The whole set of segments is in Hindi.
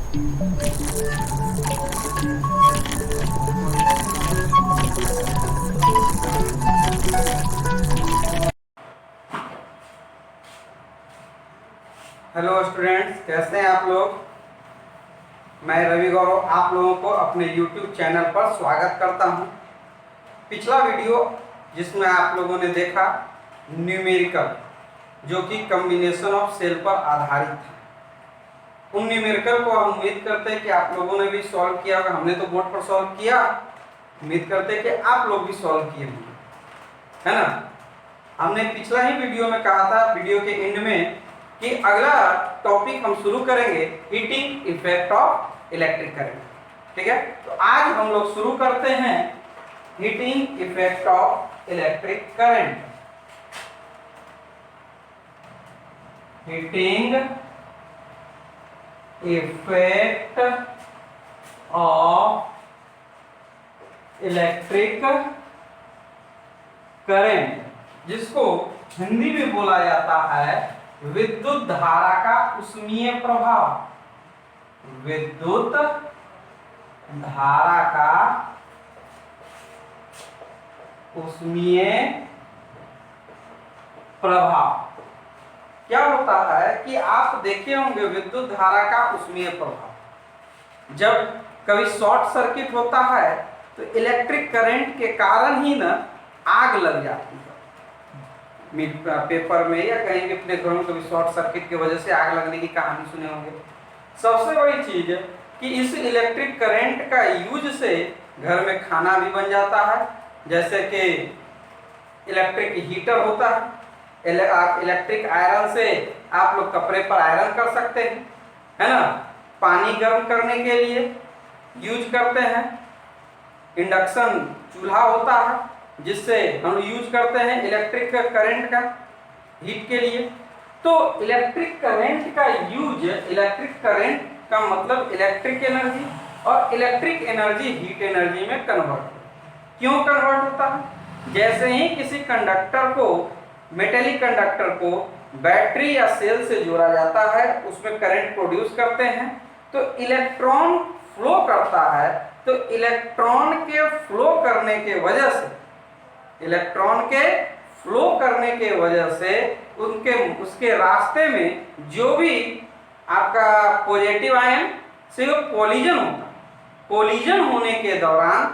हेलो स्टूडेंट्स, कैसे हैं आप लोग। मैं रवि गौरव आप लोगों को अपने YouTube चैनल पर स्वागत करता हूं। पिछला वीडियो जिसमें आप लोगों ने देखा न्यूमेरिकल, जो कि कॉम्बिनेशन ऑफ सेल पर आधारित था। उन न्यूमेरिकल को हम उम्मीद करते हैं कि आप लोगों ने भी सॉल्व किया होगा। हमने तो बोर्ड पर सॉल्व किया, उम्मीद करते हैं कि आप लोग भी सॉल्व किए होंगे, है ना। हमने पिछला ही वीडियो में कहा था, वीडियो के एंड में, कि अगला टॉपिक हम शुरू करेंगे heating effect of electric current. ठीक है, तो आज हम लोग शुरू करते हैं heating effect of electric current. Heating effect of electric current, जिसको हिंदी में बोला जाता है विद्युत धारा का उष्मीय प्रभाव। विद्युत धारा का उष्मीय प्रभाव क्या होता है कि आप देखे होंगे विद्युत धारा का उष्मीय प्रभाव। जब कभी शॉर्ट सर्किट होता है तो इलेक्ट्रिक करंट के कारण ही ना आग लग जाती है। पेपर में या कहीं भी अपने घरों में कभी शॉर्ट सर्किट की वजह से आग लगने की कहानी सुने होंगे। सबसे बड़ी चीज है कि इस इलेक्ट्रिक करंट का यूज से घर में खाना भी बन जाता है। जैसे कि इलेक्ट्रिक हीटर होता है, इलेक्ट्रिक आयरन से आप लोग कपड़े पर आयरन कर सकते हैं, है ना। पानी गर्म करने के लिए यूज करते हैं। इंडक्शन चूल्हा होता है जिससे हम यूज करते हैं इलेक्ट्रिक करंट का हीट के लिए। तो इलेक्ट्रिक करंट का यूज, इलेक्ट्रिक करंट का मतलब इलेक्ट्रिक एनर्जी, और इलेक्ट्रिक एनर्जी हीट एनर्जी में कन्वर्ट। क्यों कन्वर्ट होता है? जैसे ही किसी कंडक्टर को, मेटेलिक कंडक्टर को बैटरी या सेल से जोड़ा जाता है, उसमें करंट प्रोड्यूस करते हैं, तो इलेक्ट्रॉन फ्लो करता है। तो इलेक्ट्रॉन के फ्लो करने के वजह से, इलेक्ट्रॉन के फ्लो करने के वजह से उसके रास्ते में जो भी आपका पॉजिटिव आयन से वो कोलिजन होगा। कोलिजन होने के दौरान,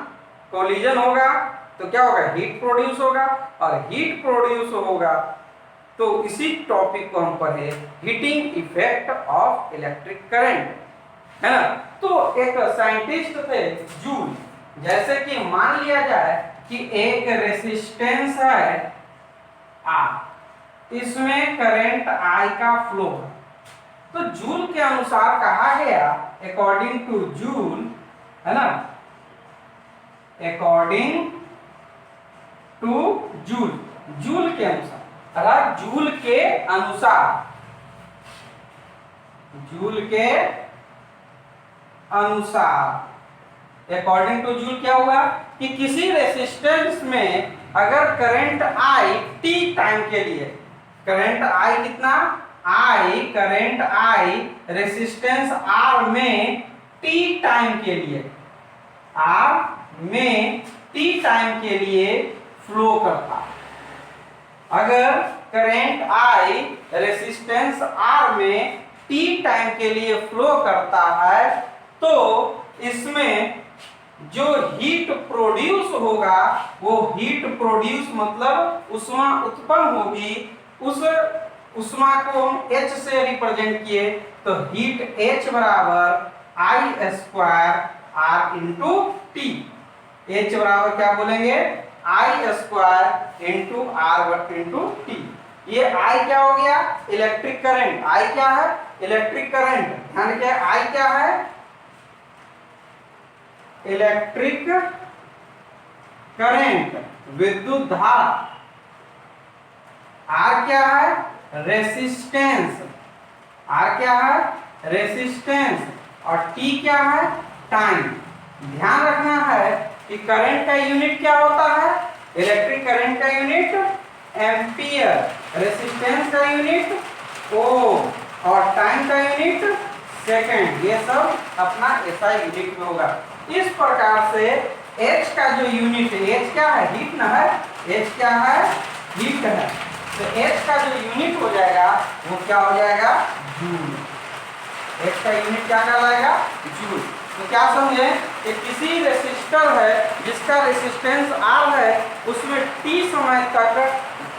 कोलिजन होगा तो क्या होगा? हीट प्रोड्यूस होगा, और हीट प्रोड्यूस होगा तो इसी टॉपिक को हम पढ़े, heating effect of electric current, है ना। तो एक साइंटिस्ट थे जूल। जैसे कि मान लिया जाए कि एक रेसिस्टेंस है R, इसमें करंट I का फ्लो है। तो जूल के अनुसार कहा गया, अकॉर्डिंग टू जूल, है ना, अकॉर्डिंग टू जूल, जूल के अनुसार, जूल के अनुसार, जूल के अनुसार, अकॉर्डिंग टू जूल क्या हुआ कि किसी रेसिस्टेंस में अगर करंट I t टाइम के लिए, करंट I कितना? I, current I resistance R में t टाइम के लिए, R में t टाइम के लिए फ्लो करता। अगर करंट I रेसिस्टेंस R में t टाइम के लिए फ्लो करता है तो इसमें जो हीट प्रोड्यूस होगा, वो हीट प्रोड्यूस मतलब उष्मा उत्पन्न होगी। उस उष्मा को हम H से रिप्रेजेंट किए तो हीट H बराबर I square R into T. H बराबर क्या बोलेंगे? I square into R into T. ये I क्या हो गया? Electric current. I क्या है? Electric current. ध्यान क्या? I क्या है? इलेक्ट्रिक करंट, विद्युत धारा। R क्या है? रेसिस्टेंस। R क्या है? रेसिस्टेंस। और T क्या है? टाइम। ध्यान रखना है कि करंट का यूनिट क्या होता है? इलेक्ट्रिक करंट का यूनिट एम्पियर, रेसिस्टेंस का यूनिट ओम, और टाइम का यूनिट सेकेंड, ये सब अपना SI यूनिट में होगा। इस प्रकार से H का जो यूनिट है, H क्या है, हीट ना है, H क्या है, हीट है, तो H का जो यूनिट हो जाएगा वो क्या हो जाएगा, जूल। H का यूनिट क्या कहलाएगा, जूल। तो क्या समझे कि किसी रेसिस्टर है जिसका रेसिस्टेंस R है, उसमें T समय तक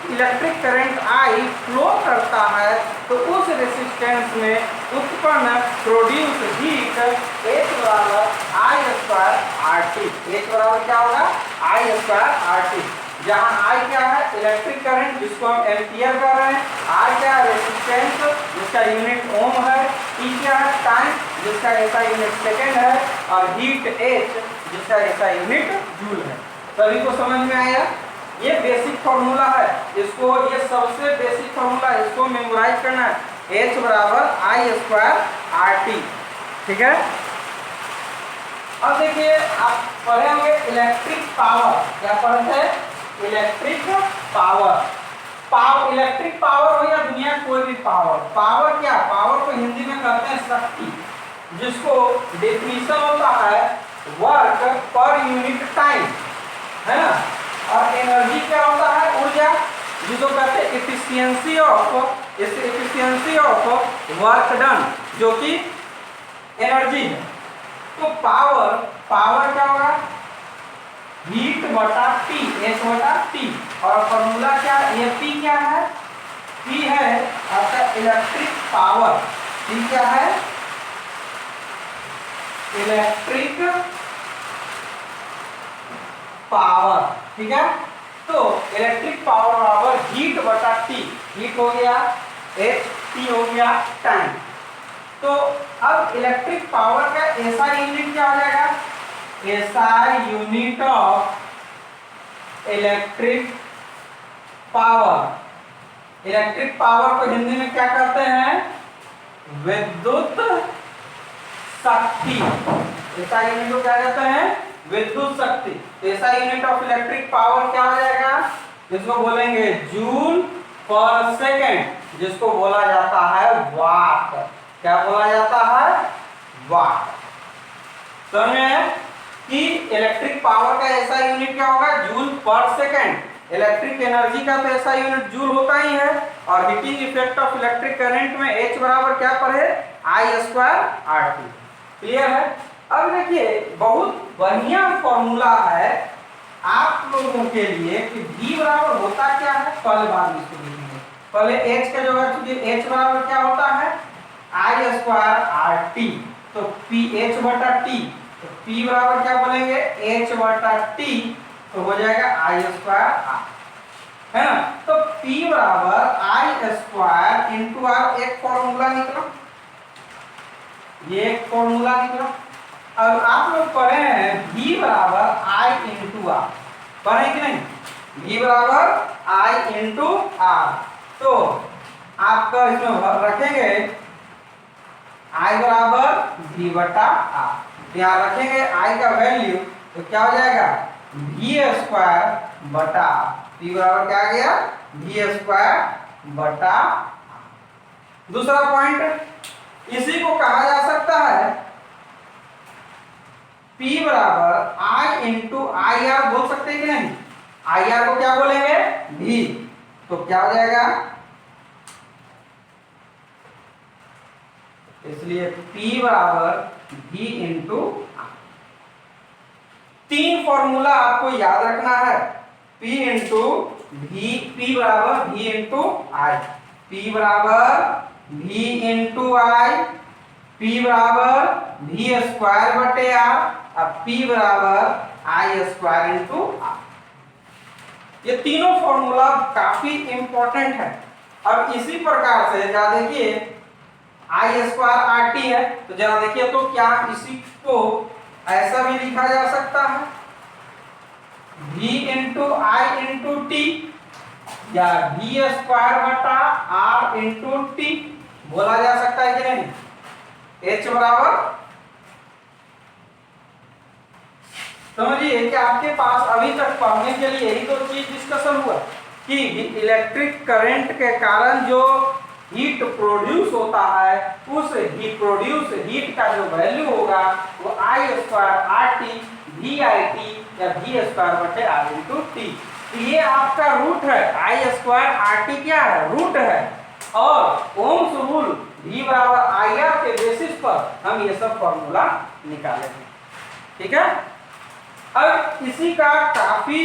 इलेक्ट्रिक करंट I फ्लो करता है, तो उस रेसिस्टेंस में उत्पन्न प्रोड्यूस हीट H बराबर I स्क्वायर RT। H बराबर क्या होगा, I स्क्वायर RT, जहाँ I क्या है, इलेक्ट्रिक करंट जिसको हम एम्पियर कर रहे हैं, R क्या है, रेसिस्टेंस जिसका यूनिट ओम है, T क्या है, टाइम जिसका SI यूनिट सेकेंड है, और हीट H जिसका SI यूनिट जूल है। सभी को समझ में आया? ये बेसिक फॉर्मूला है, इसको, ये सबसे बेसिक फॉर्मूला है, इसको मेमोराइज करना है, H बराबर I स्क्वायर RT। ठीक है, अब देखिए आप पढ़े होंगे इलेक्ट्रिक पावर, क्या पढ़े थे, इलेक्ट्रिक पावर। इलेक्ट्रिक पावर हो या दुनिया कोई भी पावर, पावर क्या, पावर को हिंदी में कहते हैं शक्ति, जिसको डेफिनेशन होता है वर्क पर यूनिट टाइम, है ना, और एनर्जी क्या होता है, ऊर्जा, जिसको कहते हैं एफिशिएंसी ऑफ वर्क डन, जो कि एनर्जी है। तो पावर क्या होगा, हीट बटा T, H बटा T, और फॉर्मूला क्या है, P क्या है, P है आपका इलेक्ट्रिक पावर, P क्या है, इलेक्ट्रिक पावर। ठीक है, तो इलेक्ट्रिक पावर बराबर हीट बटा T, हीट हो गया H, T हो गया टाइम। तो अब इलेक्ट्रिक पावर का SI यूनिट क्या हो जाएगा, SI unit of electric power. Electric power को हिंदी में क्या कहते हैं, विद्युत शक्ति। SI यूनिट को क्या कहते हैं, विद्युत शक्ति। तो SI unit of electric power क्या हो जाएगा, जिसको बोलेंगे जूल पर सेकेंड, जिसको बोला जाता है वाट। क्या बोला जाता है, वाट। समझ में कि इलेक्ट्रिक पावर का SI यूनिट क्या होगा, जूल पर सेकेंड। इलेक्ट्रिक एनर्जी का तो SI यूनिट जूल होता ही है, और heating effect of electric current में H बराबर क्या पर है, I स्क्वायर RT। क्लियर है? अब देखिए बहुत बढ़िया फॉर्मूला है आप लोगों के लिए कि V बराबर होता क्या है, पहले बाद में इसको लिखेंगे। पहले H का जो है, चूंकि H बराबर क्या होता है, I स्क्वायर RT, तो H बटा T, तो P बराबर क्या बोलेंगे, H बटा T, तो हो जाएगा I स्क्वायर R, है ना। तो P बराबर I स्क्वायर इंटू R, एक फॉर्मूला निकला, ये एक फॉर्मूला निकला। अब आप लोग पढ़े हैं V बराबर I इंटू R, पढ़े कि नहीं, V बराबर I इंटू R, तो आपका इसमें रखेंगे I बराबर V बटा R, यहाँ रखेंगे I का वैल्यू, तो क्या हो जाएगा, V स्क्वायर बटा P बराबर क्या आ गया, V स्क्वायर बटा। दूसरा पॉइंट, इसी को कहा जा सकता है P बराबर I इंटू IR, बोल सकते हैं कि नहीं, IR को क्या बोलेंगे, V, तो क्या हो जाएगा, इसलिए P बराबर V इंटू R। तीन फॉर्मूला आपको याद रखना है, P इंटू V, P बराबर V इंटू I, P बराबर V इंटू I, P बराबर V स्क्वायर बटे R, और P बराबर I स्क्वायर इंटू R। ये तीनों फॉर्मूला काफी इंपॉर्टेंट है। अब इसी प्रकार से जरा देखिए I स्क्वायर RT है, तो जरा देखिए तो क्या इसी को ऐसा भी लिखा जा सकता है, V into I into T, या V स्क्वायर बटा R इंटू T बोला जा सकता है कि नहीं। H बराबर, समझिए कि आपके पास अभी तक पढ़ने के लिए यही दो चीज डिस्कशन हुआ कि इलेक्ट्रिक करंट के कारण जो हीट प्रोड्यूस होता है, उस हीट प्रोड्यूस हीट का जो वैल्यू होगा वो I स्क्वायर RT VIT या V स्क्वायर बटे R इंटू टी। तो ये आपका रूट है, I स्क्वायर RT क्या है, रूट है, और ओम्स रूल V बराबर IR के बेसिस पर हम ये सब फॉर्मूला निकालेंगे। ठीक है। अब इसी का काफी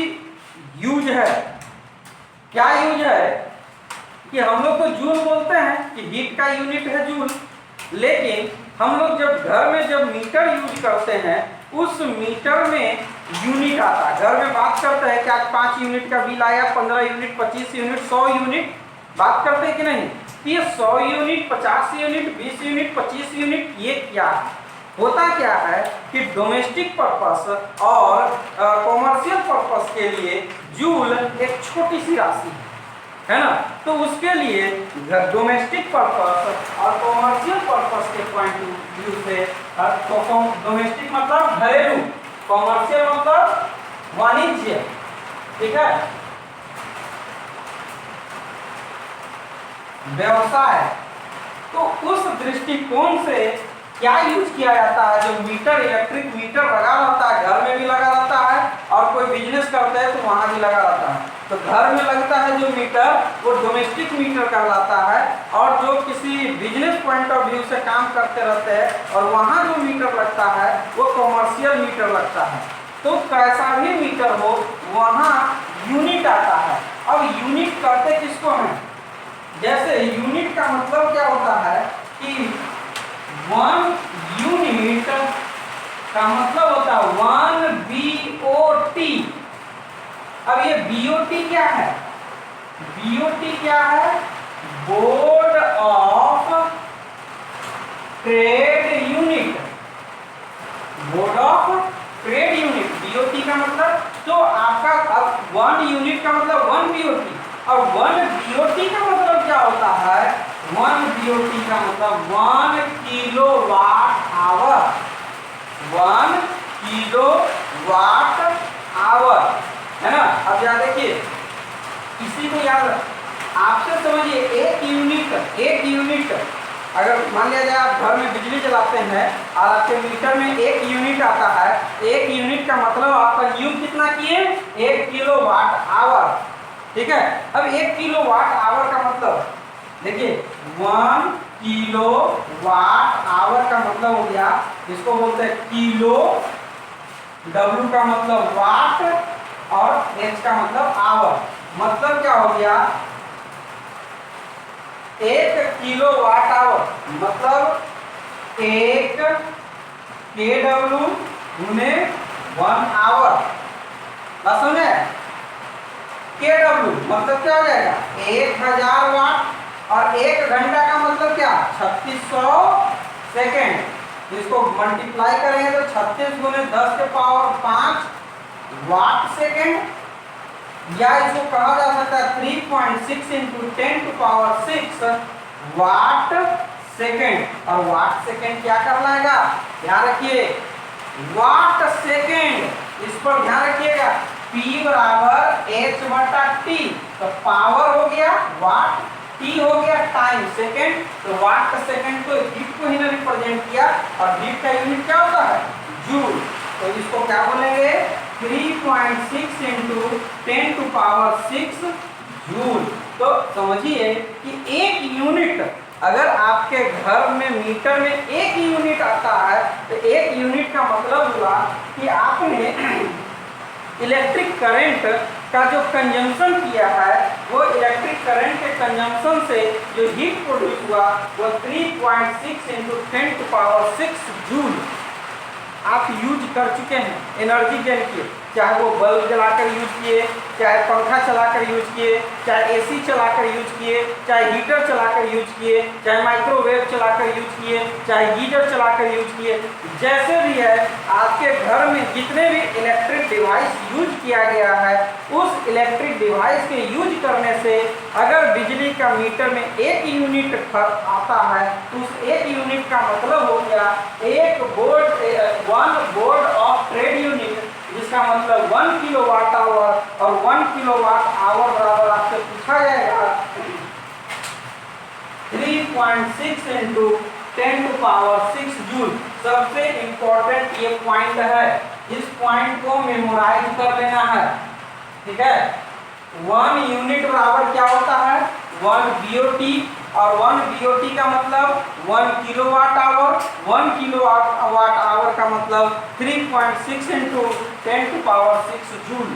यूज है। क्या यूज है कि हम लोग तो जूल बोलते हैं कि हीट का यूनिट है जूल, लेकिन हम लोग जब घर में जब मीटर यूज करते हैं उस मीटर में यूनिट आता है। घर में बात करते हैं कि आज 5 यूनिट का बिल आया, 15 यूनिट, 25 यूनिट, 100 यूनिट, बात करते हैं कि नहीं? ये 100 यूनिट, 50 यूनिट, 20 यूनिट, 25 यूनिट, ये क्या है? होता क्या है कि डोमेस्टिक पर्पस और कॉमर्शियल पर्पस के लिए जूल एक छोटी सी राशि है ना। तो उसके लिए डोमेस्टिक पर्पस और कॉमर्शियल पर्पस के पॉइंट ऑफ व्यू से, डोमेस्टिक मतलब घरेलू, कॉमर्शियल मतलब वाणिज्य, ठीक है, व्यवसाय, तो उस दृष्टिकोण से क्या यूज किया जाता है? जो मीटर, इलेक्ट्रिक मीटर लगा रहता है, घर में भी लगा रहता है और कोई बिजनेस करते हैं तो वहां भी लगा रहता है। तो घर में लगता है जो मीटर वो डोमेस्टिक मीटर कहलाता है, और जो किसी बिजनेस पॉइंट ऑफ व्यू से काम करते रहते हैं और वहां जो मीटर लगता है वो कॉमर्शियल मीटर लगता है। तो कैसा भी मीटर हो वहां यूनिट आता है। अब यूनिट कहते किसको हैं? जैसे यूनिट का मतलब क्या होता है कि 1 यूनिट का मतलब होता है 1 BOT। अब ये BOT क्या है? BOT क्या है? Board of trade unit, board of trade unit, BOT का मतलब, तो आपका अब 1 यूनिट का मतलब 1 BOT, और 1 BOT का मतलब क्या होता है? 1 BOT का मतलब 1 किलोवाट आवर, 1 किलोवाट आवर, है ना। अब याद देखिए, इसी को याद आपसे समझिए, एक यूनिट अगर मान लिया जाए आप घर में बिजली चलाते हैं और आपके मीटर में 1 यूनिट आता है, 1 यूनिट का मतलब आपका यूज कितना किए? 1 किलोवाट आवर, ठीक है। अब 1 किलोवाट आवर का मतलब देखिए, 1 किलोवाट आवर का मतलब हो गया, इसको बोलते हैं किलो, W का मतलब वाट और H का मतलब आवर। मतलब क्या हो गया? 1 किलोवाट आवर मतलब 1 kW गुने 1 आवर, बस समझे? kW मतलब क्या हो जाएगा? 1000 वाट, और 1 घंटा का मतलब क्या? 3600 सेकेंड। इसको मल्टीप्लाई करेंगे तो 36 गुने 10 के पावर 5 वाट सेकेंड, या इसको कहा जा सकता है 3.6 into 10 to power 6 watt second. और वाट सेकेंड क्या करना है? ध्यान रखिए, वाट सेकेंड, इस पर ध्यान रखिएगा। P बराबर H बटा T, तो पावर हो गया वाट, T हो गया टाइम सेकेंड, तो वाट सेकेंड तो हीट को ही ने रिप्रेजेंट किया, और हीट का यूनिट क्या होता है? जूल। तो इसको क्या बोलेंगे? 3.6 इंटू 10 टू पावर 6 जूल। तो समझिए कि 1 यूनिट, अगर आपके घर में मीटर में 1 यूनिट आता है तो 1 यूनिट का मतलब हुआ कि आपने इलेक्ट्रिक करंट का जो कंजम्पशन किया है, वो इलेक्ट्रिक करंट के कंजम्पशन से जो हीट प्रोड्यूस हुआ वो 3.6 इंटू 10 टू पावर 6 जूल आप यूज कर चुके हैं, एनर्जी गेन किए। चाहे वो बल्ब जलाकर यूज किए, चाहे पंखा चलाकर यूज किए, चाहे एसी चलाकर यूज किए, चाहे हीटर चलाकर यूज किए, चाहे माइक्रोवेव चलाकर यूज किए, चाहे गीजर चलाकर यूज किए, जैसे भी है आपके घर में जितने भी इलेक्ट्रिक डिवाइस यूज किया गया है, उस इलेक्ट्रिक डिवाइस के यूज करने से अगर बिजली का मीटर में 1 यूनिट आता है तो उस 1 यूनिट का मतलब हो गया 1 बोर्ड ऑफ ट्रेड यूनिट, जिसका मतलब 1 किलोवाट आवर, और 1 किलोवाट आवर बराबर आपसे पूछा जाएगा 3.6 इंटू 10⁶ जूल। सबसे इंपॉर्टेंट ये पॉइंट है, इस पॉइंट को मेमोराइज कर लेना है, ठीक है। 1 यूनिट बराबर क्या होता है, 1 बीओटी, और 1 बीओटी का मतलब 1 किलोवाट आवर, 1 किलोवाट आवर का मतलब 3.6 इंटू 10⁶ जूल।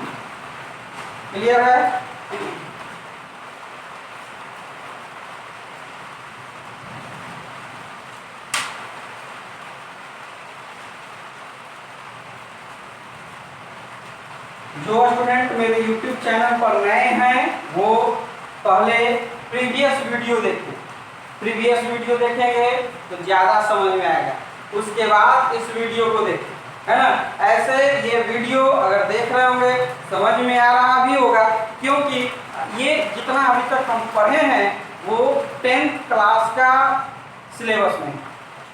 क्लियर है? जो स्टूडेंट मेरे YouTube चैनल पर नए हैं वो पहले प्रीवियस वीडियो देखें, प्रीवियस वीडियो देखेंगे तो ज़्यादा समझ में आएगा, उसके बाद इस वीडियो को देखें, है ना। ऐसे ये वीडियो अगर देख रहे होंगे समझ में आ रहा भी होगा, क्योंकि ये जितना अभी तक हम पढ़े हैं वो 10th क्लास का सिलेबस में,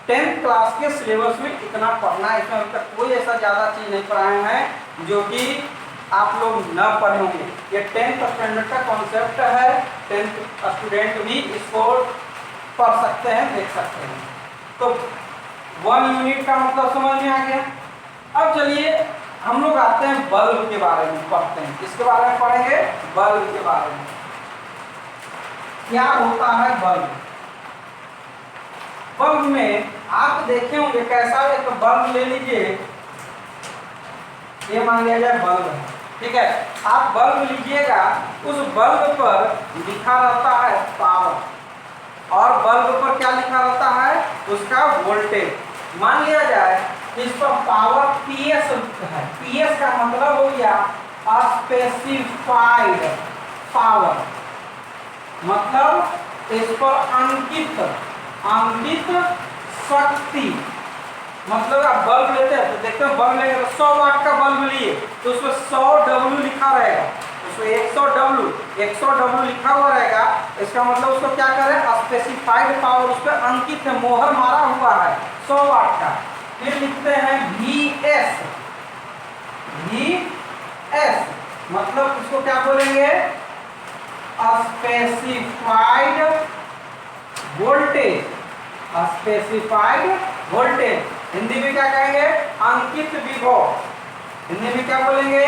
10th क्लास के सिलेबस में इतना पढ़ना है। इसमें अभी तक कोई ऐसा ज़्यादा चीज़ नहीं पढ़ाए हैं जो कि आप लोग न पढ़े होंगे। ये 10th स्टैंडर्ड का कॉन्सेप्ट है, 10th स्टूडेंट भी इसको पढ़ सकते हैं, देख सकते हैं। तो 1 यूनिट का मतलब समझ में आ गया। अब चलिए हम लोग आते हैं बल्ब के बारे में पढ़ते हैं। किसके बारे में पढ़ेंगे? बल्ब के बारे में। क्या होता है बल्ब? बल्ब में आप देखे होंगे कैसा, एक बल्ब ले लीजिए, ये मान लिया जाए बल्ब है, ठीक है। आप बल्ब लीजिएगा, उस बल्ब पर लिखा रहता है पावर, और बल्ब पर क्या लिखा रहता है? उसका वोल्टेज। मान लिया जाए इस पर पावर PS है, PS का मतलब हो गया स्पेसिफाइड पावर, मतलब इस पर अंकित शक्ति। मतलब आप बल्ब लेते हैं तो देखते हैं बल्ब लेंगे तो 100 वाट का बल्ब लिए तो उसमें 100 W लिखा रहेगा, उसमें 100 W लिखा हुआ रहेगा। इसका मतलब उसको क्या करें? स्पेसिफाइड पावर, उस पर अंकित है, मोहर मारा हुआ है 100 वाट का। फिर लिखते हैं VS, मतलब इसको क्या बोलेंगे? Specified voltage, specified voltage. Hindi में क्या कहेंगे? अंकित विभव। हिंदी में क्या बोलेंगे?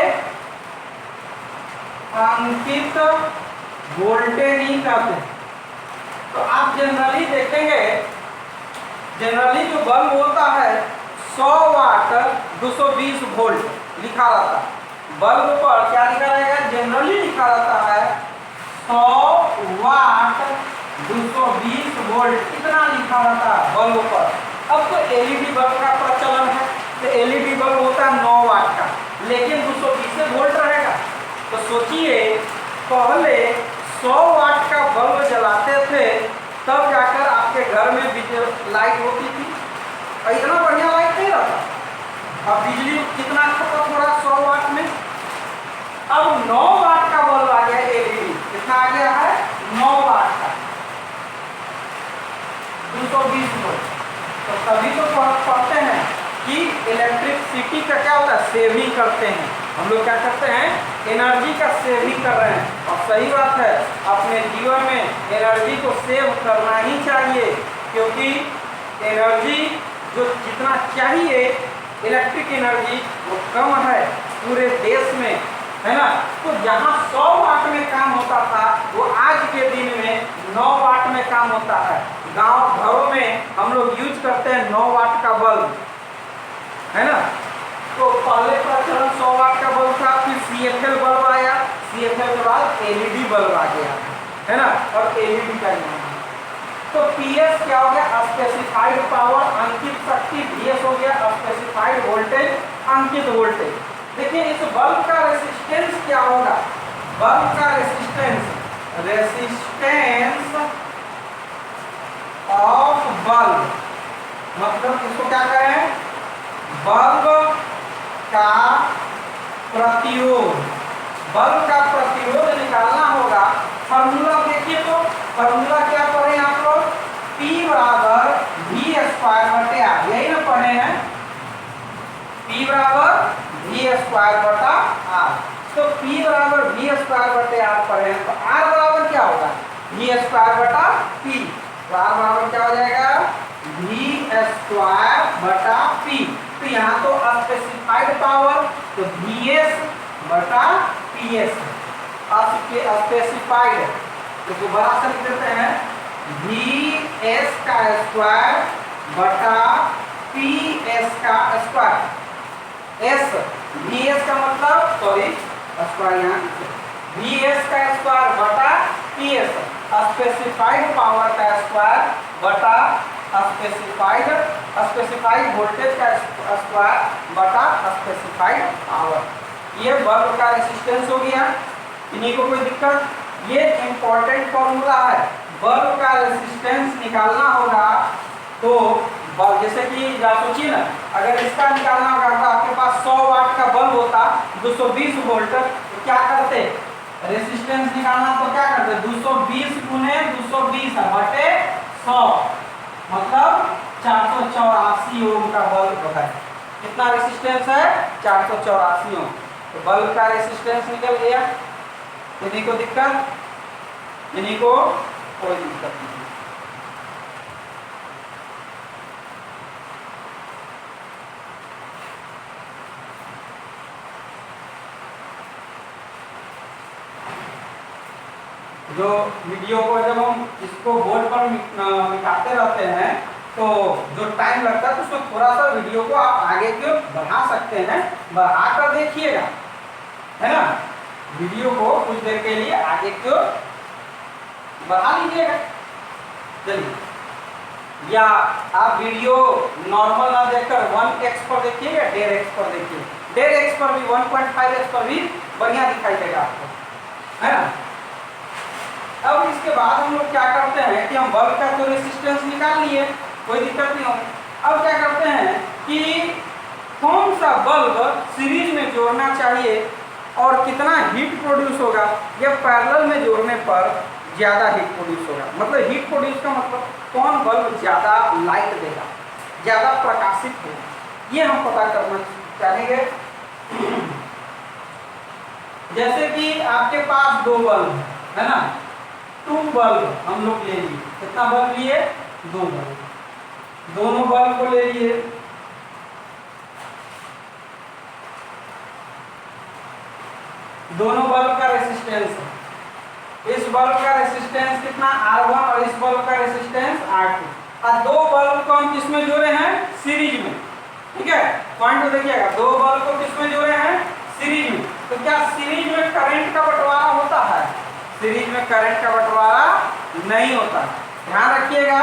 अंकित वोल्टेज ही कहते हैं। तो आप जनरली देखेंगे, जनरली जो बल्ब होता है 100 वाट 220 वोल्ट लिखा रहता है। बल्ब पर क्या लिखा रहेगा? जनरली लिखा रहता है 100 वाट 220 वोल्ट, इतना लिखा रहता है बल्ब पर। अब तो LED बल्ब का प्रचलन है, तो LED बल्ब होता है 9 वाट का, लेकिन 220 वोल्ट रहेगा। तो सोचिए पहले 100 वाट का बल्ब जलाते थे तब जाकर आपके घर में लाइट होती थी, और इतना बढ़िया लाइट नहीं रहता। अब बिजली कितना खपत हो रहा 100 वाट में। अब 9 वाट का बल्ब आ गया LED, कितना आ गया है? 9 वाट का 220 वोल्ट। तो तभी तो पढ़ते हैं कि इलेक्ट्रिसिटी का क्या होता है? सेविंग करते हैं हम लोग। क्या करते हैं? एनर्जी का सेविंग कर रहे हैं, और सही बात है, अपने जीवन में एनर्जी को सेव करना ही चाहिए, क्योंकि एनर्जी जो जितना चाहिए इलेक्ट्रिक एनर्जी वो कम है पूरे देश में, है ना। तो जहाँ 100 वाट में काम होता था वो आज के दिन में 9 वाट में काम होता है। गांव घरों में हम लोग यूज करते हैं 9 वाट का बल्ब, है ना। तो पहले प्रचलन 100 वाट का बल्ब था, फिर CFL बल्ब आया, CFL के बाद LED बल्ब आ गया, है ना, और LED का नाम। तो PS क्या हो गया? स्पेसिफाइड पावर, अंकित शक्ति। VS हो गया स्पेसिफाइड वोल्टेज, अंकित वोल्टेज। देखिए इस बल्ब का रेसिस्टेंस क्या होगा? बल्ब का रेसिस्टेंस ऑफ बल्ब, मतलब इसको क्या कहें? बल्ब का प्रतिरोध। बल्ब का प्रतिरोध निकालना होगा। फॉर्मूला देखिए, तो फॉर्मूला क्या पढ़े आप लोग? P बराबर V²/R, यही ना पढ़े हैं? P बराबर V²/R। तो P बराबर V² R पढ़े हैं, तो R बराबर क्या होगा? V² P। तो R बराबर क्या हो जाएगा V स्क्वायर बटा P। तो यहाँ तो स्पेसिफाइड पावर तो Vs बटा Ps स्पेसिफाइड, तो दोबारा से लिख देते हैं Vs का स्क्वायर बटा Ps का स्क्वायर। S Vs का मतलब सॉरी स्क्वायर यहाँ Vs का स्क्वायर बटा Ps स्पेसिफाइड पावर का स्क्वायर बटा स्पेसिफाइड वोल्टेज का स्क्वायर बटा स्पेसिफाइड पावर। ये बल्ब का रेसिस्टेंस हो गया। इन्हीं को कोई दिक्कत? ये इंपॉर्टेंट फॉर्मूला है। बल्ब का रेसिस्टेंस निकालना होगा तो बल्ब जैसे कि सोचिए ना, अगर इसका निकालना होगा तो आपके पास 100 वाट का बल्ब होता 220 वोल्ट, तो क्या करते रेसिस्टेंस निकालना तो क्या करते 220 गुने 220 बटे 100 मतलब 484 ओम का बल्ब है। कितना रेसिस्टेंस है 484 ओम। तो बल्ब का रेसिस्टेंस निकल गया। इन्हीं को दिक्कत? इन्हीं को कोई दिक्कत नहीं। जो वीडियो को जब हम इसको बोर्ड पर मिटाते रहते हैं तो जो टाइम लगता है तो उसमें थोड़ा सा वीडियो को आप आगे क्यों बढ़ा सकते हैं, बढ़ा कर देखिएगा, है ना। वीडियो को कुछ देर के लिए आगे क्यों बढ़ा लीजिएगा। चलिए, या आप वीडियो नॉर्मल ना देखकर 1x पर देखिएगा, 1.5x पर देखिए। 1.5x पर भी 1.5x पर भी बढ़िया दिखाई देगा आपको, है ना। अब इसके बाद हम लोग क्या करते हैं कि हम बल्ब का तो रेसिस्टेंस निकाल लिए, कोई दिक्कत नहीं होगी। अब क्या करते हैं कि कौन सा बल्ब सीरीज में जोड़ना चाहिए और कितना हीट प्रोड्यूस होगा, या पैरेलल में जोड़ने पर ज़्यादा हीट प्रोड्यूस होगा। मतलब हीट प्रोड्यूस का मतलब कौन बल्ब ज़्यादा लाइट देगा, ज़्यादा प्रकाशित होगा, ये हम पता करना चाहेंगे। जैसे कि आपके पास 2 बल्ब है ना, 2 बल्ब हम लोग ले लिए। कितना बल्ब लिए 2 बल्ब। दोनों बल्ब को ले लिए, दोनों बल्ब का रेसिस्टेंस है। इस बल्ब का रेसिस्टेंस कितना R1 और इस बल्ब का रेसिस्टेंस R2। और 2 बल्ब को हम किसमें जोड़े हैं सीरीज में, ठीक है। पॉइंट को देखिएगा, 2 बल्ब को किसमें जोड़े हैं सीरीज में। तो क्या सीरीज में करंट का बंटवारा होता है? सीरीज में करंट का बंटवारा नहीं होता। ध्यान रखिएगा,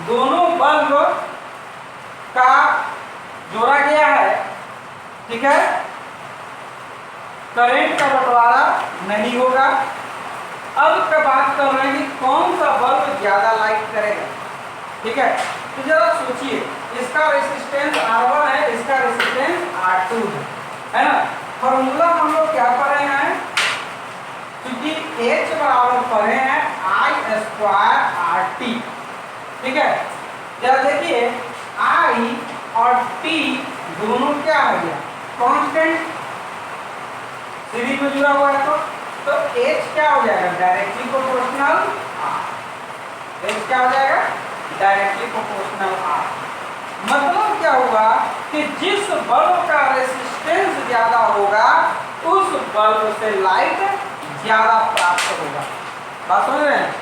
दोनों बल्ब का जोड़ा गया है, ठीक है, करंट का बंटवारा नहीं होगा। अब का बात कर रहे हैं कि कौन सा बल्ब ज्यादा लाइट करेगा, ठीक है। तो जरा सोचिए, इसका रेसिस्टेंस R1 है, इसका रेसिस्टेंस R2 है ना। फॉर्मूला हम लोग क्या पढ़े हैं, क्योंकि H बराबर पढ़े हैं I स्क्वायर RT, ठीक है। जरा देखिए, I और T दोनों क्या हो गया कांस्टेंट, सीरीज में जुड़ा हुआ है तो H क्या हो जाएगा डायरेक्टली प्रोपोर्शनल R। H क्या हो जाएगा डायरेक्टली प्रोपोर्शनल R। मतलब क्या होगा कि जिस बल्ब का रेसिस्टेंस ज्यादा होगा उस बल्ब से लाइट ज्यादा प्राप्त होगा। बात समझ रहे हैं?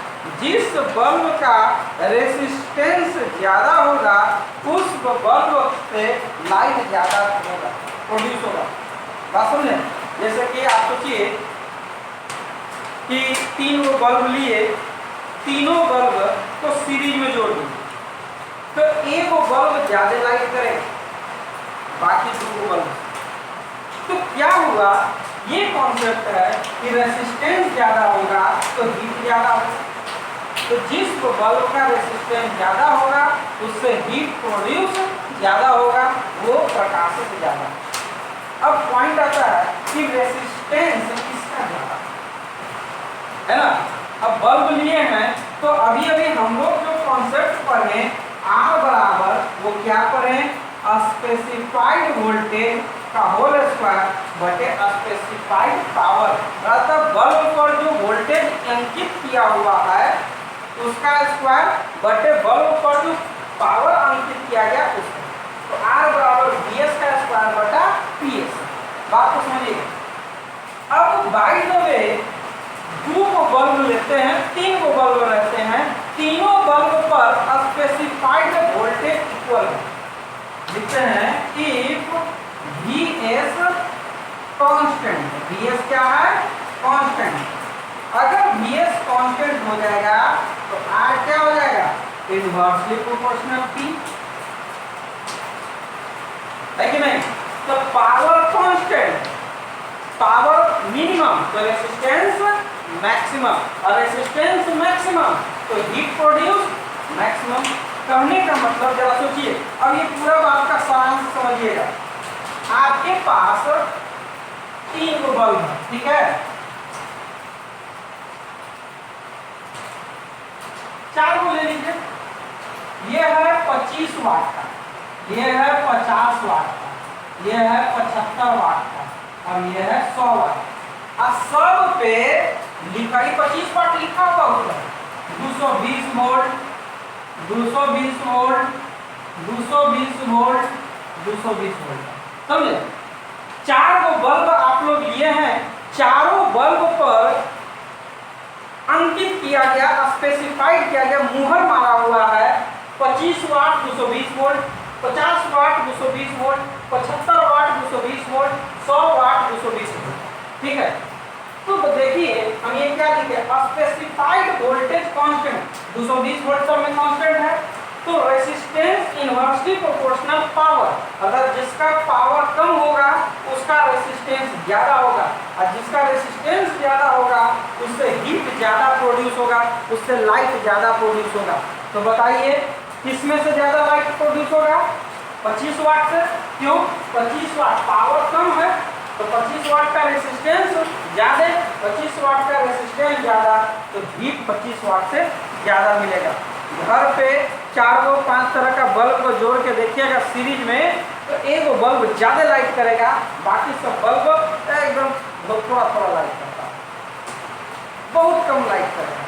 जिस बल्ब का रेसिस्टेंस ज्यादा होगा उस बल्ब से लाइट ज्यादा होगा, प्रोड्यूस होगा। बात समझे? जैसे कि आप सोचिए कि 3 बल्ब लिए, तीनों बल्ब को सीरीज में जोड़ दिए, तो एक बल्ब ज्यादा लाइट करेगा, बाकी 2 बल्ब। तो क्या हुआ, ये कॉन्सेप्ट है कि रेसिस्टेंस ज्यादा होगा तो हीट ज्यादा होगा। तो जिस बल्ब का रेसिस्टेंस ज्यादा होगा उससे हीट प्रोड्यूस ज्यादा होगा, वो प्रकाशित ज्यादा। अब पॉइंट आता है कि रेसिस्टेंस किसका ज्यादा है ना। अब बल्ब लिए हैं तो अभी अभी हम लोग जो कॉन्सेप्ट पढ़े R बराबर वो क्या पढ़े, स्पेसिफाइड वोल्टेज का होल स्क्वायर बटे स्पेसिफाइड पावर। अर्थात बल्ब पर जो वोल्टेज अंकित किया हुआ है उसका स्क्वायर बटे बल्ब पर जो पावर अंकित किया गया उसका। तो R बराबर VS का स्क्वायर बटा PS। बात को समझिए। अब बाय द वे 2 को बल्ब लेते हैं, 3 को बल्ब रहते हैं, तीनों बल्ब पर स्पेसिफाइड वोल्टेज इक्वल है। लिखते हैं इफ VS कांस्टेंट, VS क्या है? कांस्टेंट। अगर VS कांस्टेंट हो जाएगा तो R क्या हो जाएगा? इनवर्सली प्रोपोर्शनल P, है कि नहीं? तो पावर कांस्टेंट, पावर मिनिमम तो रेजिस्टेंस मैक्सिमम, और रेजिस्टेंस मैक्सिमम तो हीट प्रोड्यूस मैक्सिमम। कहने का मतलब जरा सोचिए, अब ये पूरा बात का सारांश समझिएगा। आपके पास 3 को बल्ब है, ठीक है? 4 को ले लीजिए। ये है 25 वाट का, ये है 50 वाट का, ये है 75 वाट का, और ये है 100 वाट। अब सब पे लिखा ही 25 वाट लिखा हुआ ऊपर, 220 वोल्ट, 220 वोल्ट, 220 वोल्ट, 220 वोल्ट, समझे? 4 को बल्ब आप लोग लिए हैं, चारों बल्ब पर अंकित किया गया, स्पेसिफाइड किया गया, मुहर मारा हुआ है 25 वाट 220 वोल्ट, 50 वाट 220 वोल्ट, 75 वाट 220 वोल्ट, 100 वाट 220 वोल्ट, ठीक है? तो देखिए हम ये क्या लिखे, स्पेसिफाइड वोल्टेज कांस्टेंट 220 वोल्ट सब में कांस्टेंट है। तो रेजिस्टेंस इनवर्सली प्रोपोर्शनल पावर, अगर जिसका पावर कम होगा उसका रेजिस्टेंस ज्यादा होगा, और जिसका रेजिस्टेंस ज्यादा होगा उससे हीट ज्यादा प्रोड्यूस होगा, उससे लाइट ज्यादा प्रोड्यूस होगा। तो बताइए किसमें से ज्यादा लाइट प्रोड्यूस होगा? 25 वाट से। क्यों? 25 वाट पावर कम है तो 25 वाट का रेजिस्टेंस ज्यादा, 25 वाट का रेजिस्टेंस ज्यादा तो हीट 25 वाट से ज्यादा मिलेगा। घर पे 4 को 5 तरह का बल्ब को जोड़ के देखिएगा सीरीज में, तो एक बल्ब ज्यादा लाइट करेगा, बाकी सब बल्ब एकदम थोड़ा थोड़ा लाइट करता है, बहुत कम लाइट करेगा।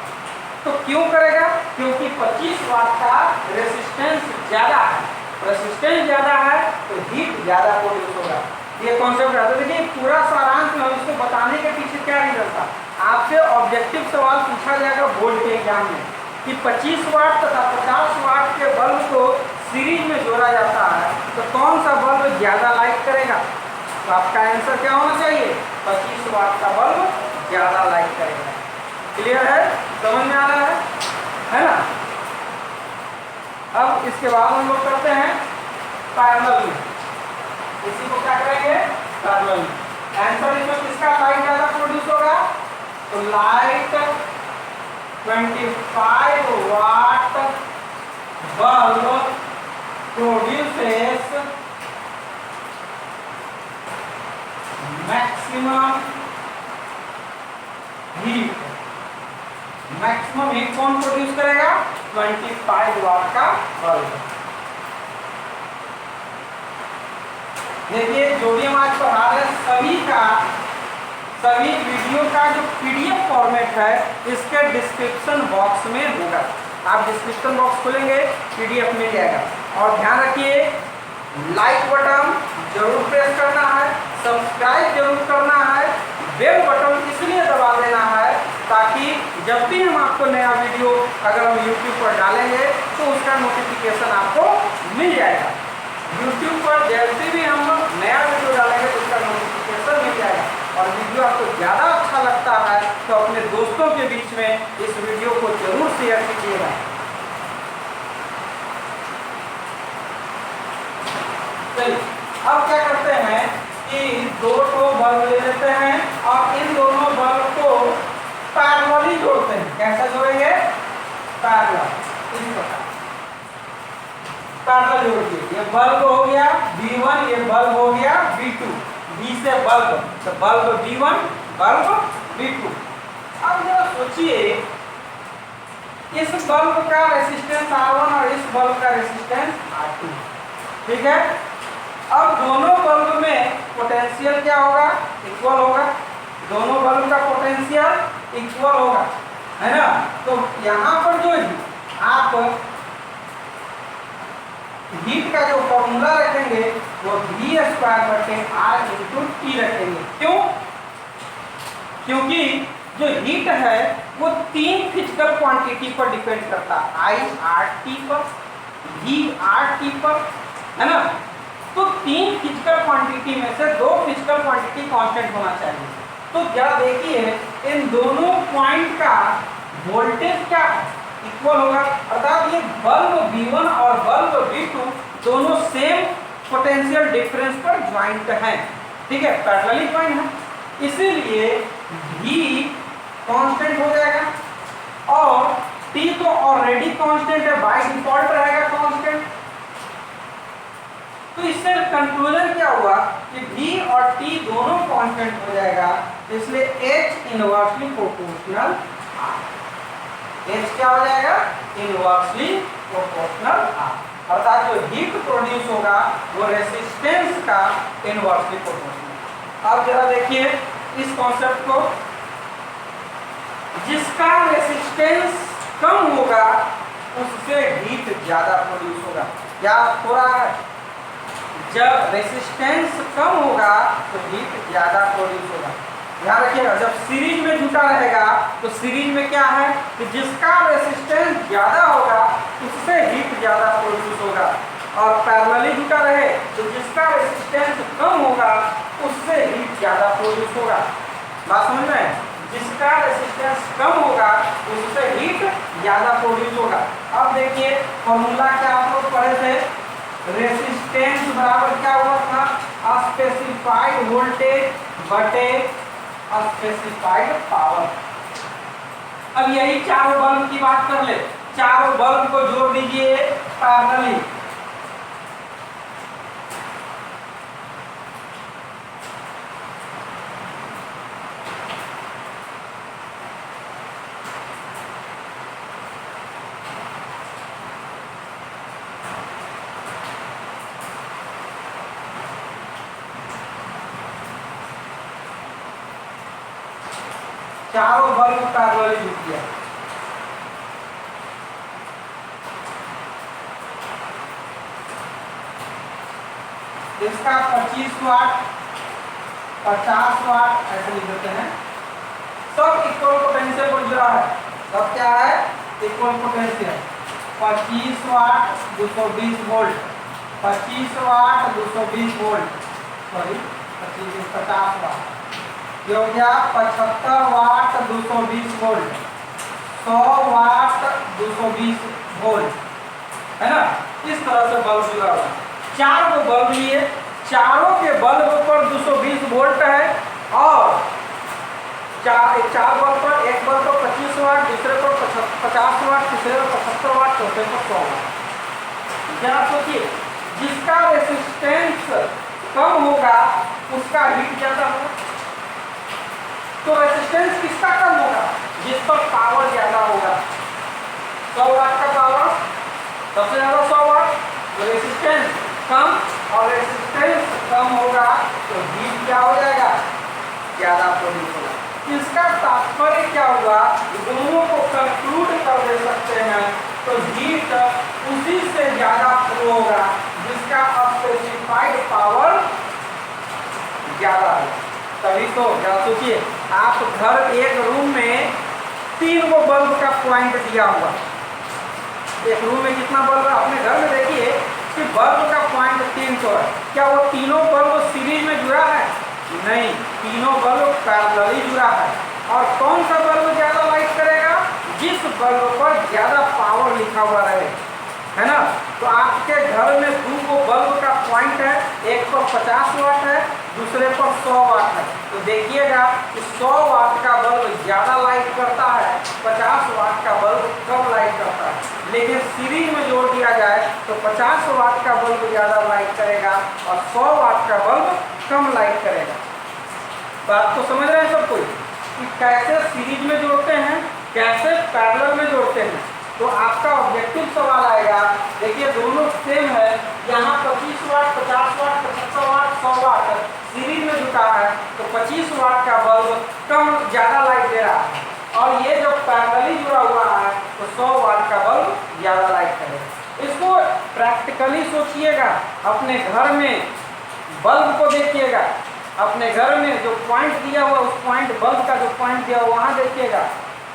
तो क्यों करेगा? क्योंकि 25 वाट का रेजिस्टेंस ज्यादा है, रेजिस्टेंस ज्यादा है तो हीट ज्यादा प्रोड्यूस होगा। ये कॉन्सेप्ट है। तो देखिए पूरा सारांश में इसको बताने के पीछे क्या रीजन था। आपसे ऑब्जेक्टिव सवाल पूछा जाएगा बोर्ड के एग्जाम में कि 25 वाट तथा 50 वाट के बल्ब को सीरीज में जोड़ा जाता है तो कौन सा बल्ब ज्यादा लाइट करेगा? तो आपका आंसर क्या होना चाहिए? 25 वाट का बल्ब ज्यादा लाइट करेगा। क्लियर है? समझ में आ रहा है ना? अब इसके बाद हम लोग करते हैं पैरेलल में। इसी को क्या करेंगे? पैरेलल में। आंसर इसमें किसका लाइट ज्यादा प्रोड्यूस होगा? तो light 25 watt bulb produces maximum heat. Maximum heat कौन प्रोड्यूस करेगा? 25 वाट का बल्ब। देखिए जो भी हम आज पढ़ा रहे हैं सभी वीडियो का जो PDF फॉर्मेट है इसके डिस्क्रिप्शन बॉक्स में होगा। आप डिस्क्रिप्शन बॉक्स खोलेंगे PDF मिल जाएगा। और ध्यान रखिए लाइक बटन जरूर प्रेस करना है, सब्सक्राइब जरूर करना है, बेल बटन इसलिए दबा देना है ताकि जब भी हम आपको नया वीडियो अगर हम YouTube पर डालेंगे तो उसका नोटिफिकेशन आपको मिल जाएगा। YouTube पर जैसे भी हम नया वीडियो डालेंगे तो उसका नोटिफिकेशन मिल जाएगा। और वीडियो आपको ज़्यादा अच्छा लगता है तो अपने दोस्तों के बीच में इस वीडियो को जरूर शेयर कीजिएगा। चलिए अब क्या करते हैं कि 2 बल्ब ले लेते हैं और इन दोनों बल्ब को पैरेलली जोड़ते हैं। कैसा जोड़ेंगे? पैरेलल, इस प्रकार पैरेलल जोड़िए। ये बल्ब हो गया B1, ये बल्ब हो गया B2, B से बल्ब तो बल्ब B1 बल्ब B2। अब जरा सोचिए इस बल्ब का रेजिस्टेंस R1 और इस बल्ब का रेजिस्टेंस R2, ठीक है? अब दोनों बल्ब में पोटेंशियल क्या होगा? इक्वल होगा। दोनों बल्ब का पोटेंशियल इक्वल होगा। है ना। तो यहाँ पर जो आप हीट का जो फॉर्मूला रखेंगे वो V²/R×T रखेंगे। क्यों? क्योंकि जो हीट है वो 3 फिजिकल क्वांटिटी पर डिपेंड करता है, I/R/T पर, V/R/T पर, है ना। तो 3 फिजिकल क्वांटिटी में से 2 फिजिकल क्वांटिटी कांस्टेंट होना चाहिए। तो क्या देखिए इन दोनों पॉइंट का वोल्टेज क्या इक्वल होगा, अर्थात ये बल्ब V1 और बल्ब V2 दोनों सेम पोटेंशियल डिफरेंस पर ज्वाइंट हैं, ठीक है, पैरेलली ज्वाइंट है। इसीलिए V कांस्टेंट हो जाएगा और T तो ऑलरेडी कांस्टेंट है, बाय डिफॉल्ट रहेगा कांस्टेंट। तो इससे कंक्लूजन क्या हुआ कि V और T दोनों कांस्टेंट हो जाएगा, इसलिए H inversely proportional R। H क्या हो जाएगा? इनवर्सली प्रोपोर्शनल R, अर्थात जो हीट प्रोड्यूस होगा वो रेसिस्टेंस का इनवर्सली प्रोपोर्शनल। अब जरा देखिए इस कॉन्सेप्ट को, जिसका रेसिस्टेंस कम होगा उससे हीट ज्यादा प्रोड्यूस होगा। क्या हो रहा है? जब रेसिस्टेंस कम होगा तो हीट ज्यादा प्रोड्यूस होगा। ध्यान रखिएगा, जब सीरीज में जुटा रहेगा तो सीरीज में क्या है कि जिसका रेसिस्टेंस ज्यादा होगा उससे हीट ज्यादा प्रोड्यूस होगा, और पैरेलली जुटा रहे तो जिसका रेसिस्टेंस कम होगा उससे हीट ज्यादा प्रोड्यूस होगा। बात समझ में? जिसका रेसिस्टेंस कम होगा उससे हीट ज्यादा प्रोड्यूस होगा। अब देखिए फॉर्मूला क्या आप लोग पढ़े थे, रेसिस्टेंस बराबर क्या हुआ था? स्पेसिफाइड वोल्टेज बटे स्पेसिफाइड पावर। अब यही चारों बल्ब की बात कर ले, चारों बल्ब को जोड़ दीजिए पैरेलली, चारों बल्ब पैरेलली जुट गया। इसका 25 वाट 50 वाट ऐसे लिख देते हैं, सब इक्वल पोटेंशियल पर जुड़ा है। सब क्या है? Equal potential. 25 वाट 220 वोल्ट, 25 वाट 220 वोल्ट, सॉरी 50 वाट, ये हो गया 75 वाट 220 वोल्ट, 100 वाट 220 वोल्ट, है ना। इस तरह से बल्ब जुड़ा हुआ। चार को बल्ब लिए, चारों के बल्ब पर 220 वोल्ट है, और चार बल्ब पर, एक बल्ब पर 25 वाट, दूसरे पर 50 वाट, तीसरे पर 75 वाट, चौथे पर 100 वाट। जरा सोचिए, जिसका रेसिस्टेंस कम होगा उसका हीट ज्यादा होगा। तो रेसिस्टेंस किसका कम होगा? जिस पर पावर ज्यादा होगा। 100 वाट का पावर सबसे ज्यादा 100 वाट, तो रेसिस्टेंस कम, और रेसिस्टेंस कम होगा तो हीट क्या हो जाएगा? ज्यादा प्रोड्यूस होगा। इसका तात्पर्य क्या हुआ? दोनों को कंक्लूड कर दे सकते हैं, तो हीट उसी से ज्यादा फ्लो होगा जिसका स्पेसिफाइड पावर ज्यादा है। तभी तो जरा सोचिए, आप घर एक रूम में 3 गो बल्ब का पॉइंट दिया हुआ, एक रूम में कितना बल्ब है? अपने घर में देखिए कि बल्ब का पॉइंट 300 है। क्या वो तीनों बल्ब सीरीज में जुड़ा है? नहीं, तीनों बल्ब पैरेलली जुड़ा है। और कौन सा बल्ब ज्यादा लाइट करेगा? जिस बल्ब पर ज्यादा पावर लिखा हुआ रहे, है ना। तो आपके घर में 2 गो बल्ब का पॉइंट है, एक पर 50 वाट है, दूसरे पर 100 वाट है। तो देखिएगा कि 100 वाट का बल्ब ज्यादा लाइट करता है, 50 वाट का बल्ब कम लाइट करता है। लेकिन सीरीज में जोड़ दिया जाए तो 50 वाट का बल्ब ज्यादा लाइट करेगा और 100 वाट का बल्ब कम लाइट करेगा। बात तो समझ रहे हैं सब कोई कि कैसे सीरीज में जोड़ते हैं, कैसे पैरेलल में जोड़ते हैं। तो आपका ऑब्जेक्टिव सवाल आएगा, देखिए दोनों सेम है, यहाँ 25 वाट 50 वाट 75 वाट 100 वाट सीरीज में जुटा है, तो 25 वाट का बल्ब कम ज्यादा लाइट दे रहा है और ये जो पैरेलली जुड़ा हुआ है तो 100 वाट का बल्ब ज़्यादा लाइट करेगा। इसको प्रैक्टिकली सोचिएगा, अपने घर में बल्ब को देखिएगा, अपने घर में जो पॉइंट दिया हुआ उस पॉइंट बल्ब का जो पॉइंट दिया हुआ वहाँ देखिएगा,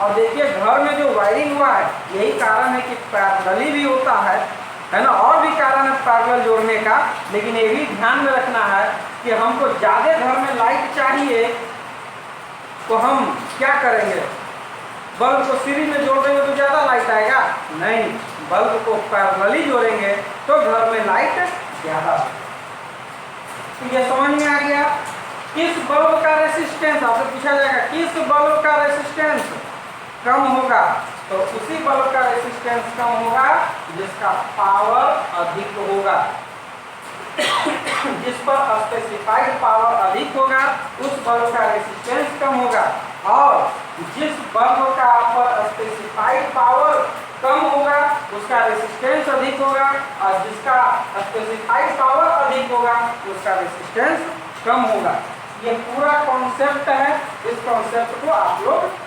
और देखिए घर में जो वायरिंग हुआ है यही कारण है कि पैरेलली भी होता है ना, और भी कारण है पैरेलल जोड़ने का। लेकिन ये भी ध्यान में रखना है कि हमको ज़्यादा घर में लाइट चाहिए तो हम क्या करेंगे, बल्ब को सीरीज में जोड़ देंगे तो ज़्यादा लाइट आएगा? नहीं, बल्ब को पैरेलली जोड़ेंगे तो घर में लाइट ज़्यादा। तो ये समझ में आ गया। किस बल्ब का रेसिस्टेंस, आपसे पूछा जाएगा किस बल्ब का रेसिस्टेंस कम होगा, तो उसी बल्ब का रेसिस्टेंस कम होगा जिसका पावर अधिक होगा। जिस पर स्पेसिफाइड पावर अधिक होगा उस बल्ब का रेसिस्टेंस कम होगा, और जिस बल्ब का पर स्पेसिफाइड पावर कम होगा उसका रेसिस्टेंस अधिक होगा, और जिसका स्पेसिफाइड पावर अधिक होगा उसका रेसिस्टेंस कम होगा। ये पूरा कॉन्सेप्ट है। इस कॉन्सेप्ट को आप लोग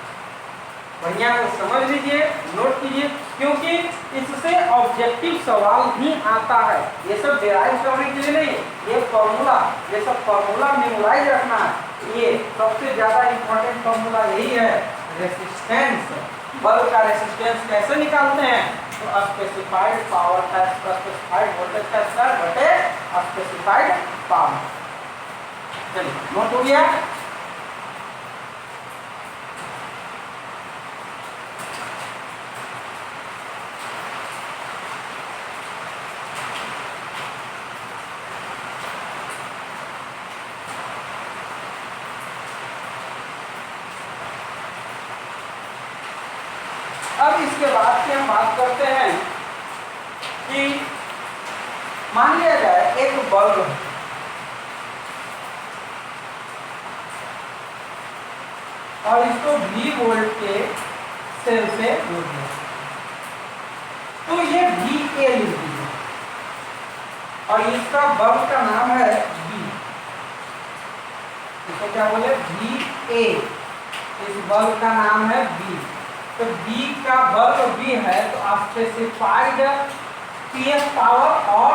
बढ़िया से समझ लीजिए, नोट कीजिए, क्योंकि इससे ऑब्जेक्टिव सवाल भी आता है। ये सब डिराइव करने के लिए नहीं, ये फॉर्मूला, ये सब फॉर्मूला मेमोराइज रखना है। ये सबसे ज़्यादा इम्पोर्टेंट फॉर्मूला यही है, रेसिस्टेंस। बल्ब का रेसिस्टेंस कैसे निकालते हैं, तो स्पेसिफाइड पावर का स्पेसिफाइड वोल्टेज का स्क्वायर बटे स्पेसिफाइड पावर। चलिए नोट हो गया। अब इसके बाद की हम बात करते हैं कि मान लिया जाए एक बल्ब है, और इसको V वोल्ट के सेल से जोड़ दिया, तो ये VA लिख दीजिए, और इसका बल्ब का नाम है B। इसको क्या बोले, VA। इस बल्ब का नाम है B। तो B का बल्ब B है तो स्पेसिफाइड PS पावर और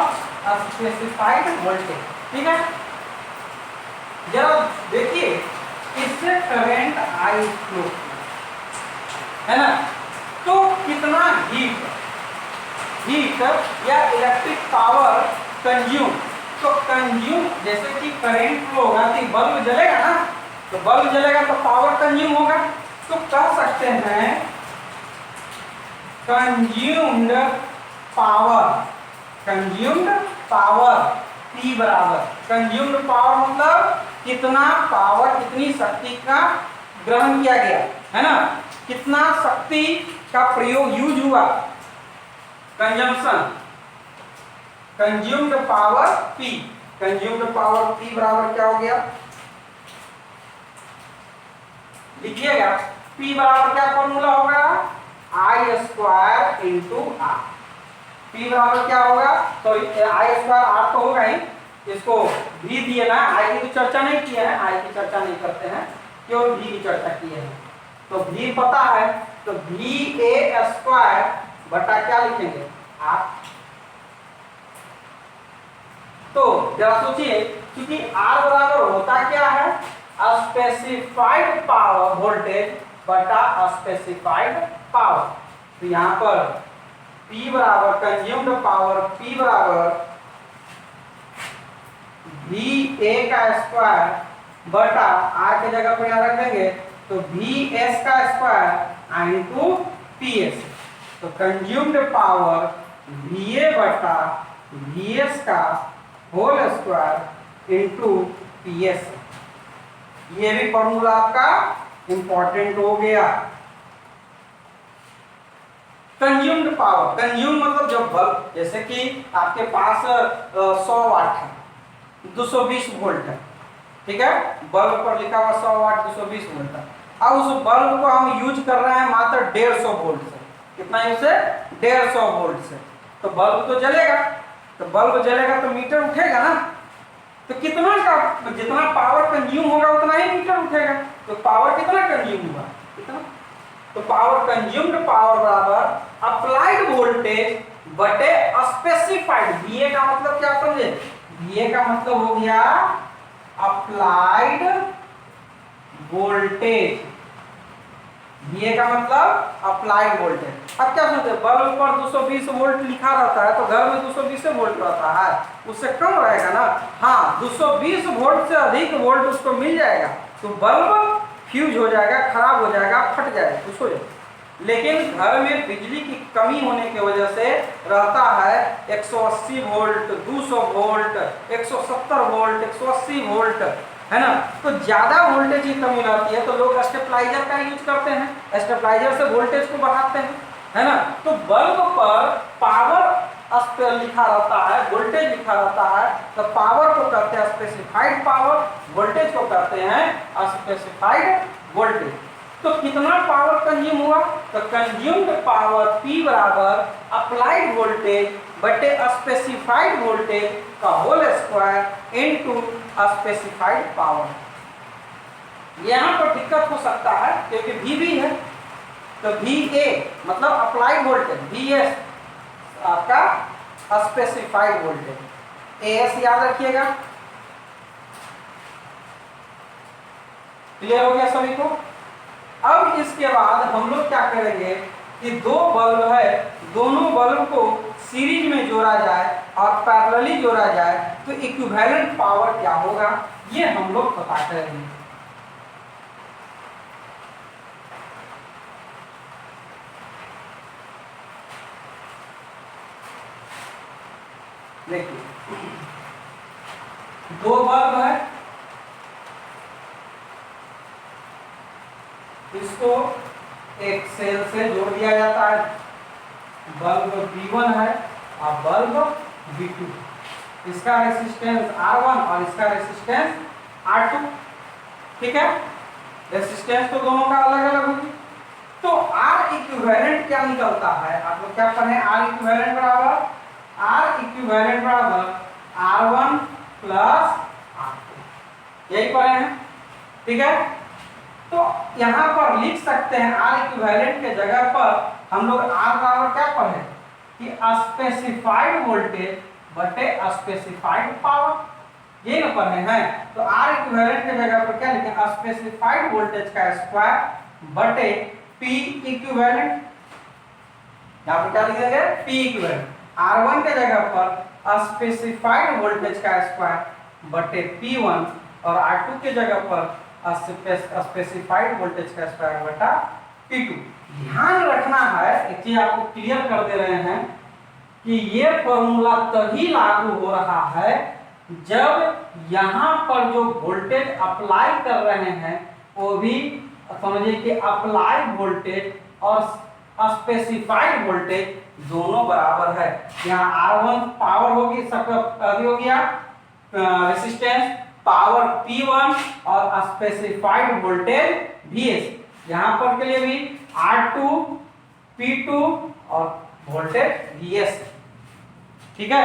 स्पेसिफाइड वोल्टेज, ठीक है। जरा देखिए, इससे करंट आई फ्लो है ना, तो कितना हीट या इलेक्ट्रिक पावर कंज्यूम, तो कंज्यूम जैसे कि करंट फ्लो होगा तो बल्ब जलेगा ना, तो बल्ब जलेगा तो पावर कंज्यूम होगा। तो कह सकते हैं कंज्यूम्ड पावर P बराबर, कंज्यूम्ड पावर मतलब कितना पावर, कितनी शक्ति का ग्रहण किया गया है ना, कितना शक्ति का प्रयोग यूज हुआ, consumption, consumed power P। Consumed power P बराबर क्या हो गया, लिखिएगा, P बराबर क्या फॉर्मूला होगा, I square into R। P बराबर क्या होगा, तो I स्क्वायर R तो होगा ही, इसको भी दिए ना, I की तो चर्चा नहीं किया है, I की चर्चा नहीं करते हैं, केवल V की चर्चा की है। तो V पता है, तो VA स्क्वायर बटा क्या लिखेंगे, R। तो जरा सोचिए, क्योंकि R बराबर होता क्या है, स्पेसिफाइड पावर वोल्टेज बटा स्पेसिफाइड पावर। तो यहाँ पर P बराबर कंज्यूम्ड पावर P बराबर VA का स्क्वायर बटा R के जगह पर यहाँ रख देंगे तो VS का स्क्वायर इंटू PS। तो कंज्यूम्ड पावर VA बटा VS का होल स्क्वायर इंटू PS। ये भी फॉर्मूला आपका इंपॉर्टेंट हो गया। कंज्यूम्ड पावर, कंज्यूम मतलब जब बल्ब, जैसे कि आपके पास 100 वाट है, 220 वोल्ट है, ठीक है, बल्ब पर लिखा हुआ 100 वाट 220 वोल्ट है। अब उस बल्ब को हम यूज कर रहे हैं मात्र 150 वोल्ट से। कितना यूज है, 150 वोल्ट से। तो बल्ब तो जलेगा, तो बल्ब जलेगा तो मीटर उठेगा ना, तो कितना का, जितना पावर कंज्यूम होगा उतना ही मीटर उठेगा। तो पावर कितना कंज्यूम हुआ, कितना, तो पावर कंज्यूम्ड पावर बराबर अप्लाइड वोल्टेज बटे स्पेसिफाइड। VA का मतलब क्या समझे? VA का मतलब हो गया अप्लाइड वोल्टेज। VA का मतलब अप्लाइड वोल्टेज। अब क्या समझते, बल्ब पर 220 वोल्ट लिखा रहता है तो घर में 220 वोल्ट रहता है, उससे कम रहेगा ना। हाँ, 220 वोल्ट से अधिक वोल्ट उसको मिल जाएगा तो बल्ब फ्यूज हो जाएगा, खराब हो जाएगा, फट जाएगा, कुछ हो जाएगा। लेकिन घर में बिजली की कमी होने की वजह से रहता है 180 वोल्ट, 200 वोल्ट, 170 वोल्ट, 180 वोल्ट, है ना। तो ज्यादा वोल्टेज की कमी रहती है तो लोग स्टेबलाइजर का यूज करते हैं, स्टेबलाइजर से वोल्टेज को बढ़ाते हैं, है ना। तो बल्ब पर पावर लिखा रहता है, वोल्टेज लिखा रहता है, तो पावर को कहते हैं स्पेसिफाइड पावर, वोल्टेज को कहते हैं स्पेसिफाइड वोल्टेज। तो कितना पावर कंज्यूम हुआ? तो कंज्यूम्ड पावर P बराबर अप्लाइड वोल्टेज बटे स्पेसिफाइड वोल्टेज का whole square into specified power. यहाँ पर दिक्कत हो सकता है क्योंकि VB है, तो VA मतलब अप्लाइड वोल्टेज, VS आपका स्पेसिफाइड वोल्टेज, AS याद रखिएगा। क्लियर हो गया सभी को? अब इसके बाद हम लोग क्या करेंगे कि दो बल्ब है, दोनों बल्ब को सीरीज में जोड़ा जाए और पैरेलली जोड़ा जाए तो इक्विवेलेंट पावर क्या होगा ये हम लोग पता करेंगे। देखिए, दो बल्ब है, इसको एक सेल से जोड़ दिया जाता है, बल्ब B1 है और बल्ब B2, इसका रेसिस्टेंस R1 और इसका रेसिस्टेंस R2, ठीक है। रेसिस्टेंस तो दोनों का अलग अलग होगी। तो R इक्विवेलेंट क्या निकलता है, आप लोग क्या पढ़े? R इक्विवेलेंट बराबर R1 प्लस R2, यही पढ़े हैं, ठीक है। तो यहाँ पर लिख सकते हैं R इक्विवेलेंट के जगह पर हम लोग R बराबर क्या पढ़े कि स्पेसिफाइड वोल्टेज बटे स्पेसिफाइड पावर, ये ना पढ़े हैं। तो R इक्विवेलेंट के जगह पर क्या लिखें? स्पेसिफाइड वोल्टेज का स्क्वायर बटे P इक्विवेलेंट, यहाँ पर क्या लिखेंगे? P equivalent. R1 के जगह पर स्पेसिफाइड वोल्टेज का स्क्वायर बटे P1 और R2 के जगह पर स्पेसिफाइड वोल्टेज का स्क्वायर बटा P2। ध्यान रखना है, एक चीज आपको क्लियर कर दे रहे हैं कि ये फॉर्मूला तभी लागू हो रहा है जब यहाँ पर जो वोल्टेज अप्लाई कर रहे हैं वो भी समझिए कि अप्लाइड वोल्टेज और स्पेसिफाइड वोल्टेज दोनों बराबर है। यहाँ R1 पावर होगी, सबका हो गया रेसिस्टेंस, पावर P1 और स्पेसिफाइड वोल्टेज VS। यहाँ पर के लिए भी R2 P2 और वोल्टेज VS, ठीक है।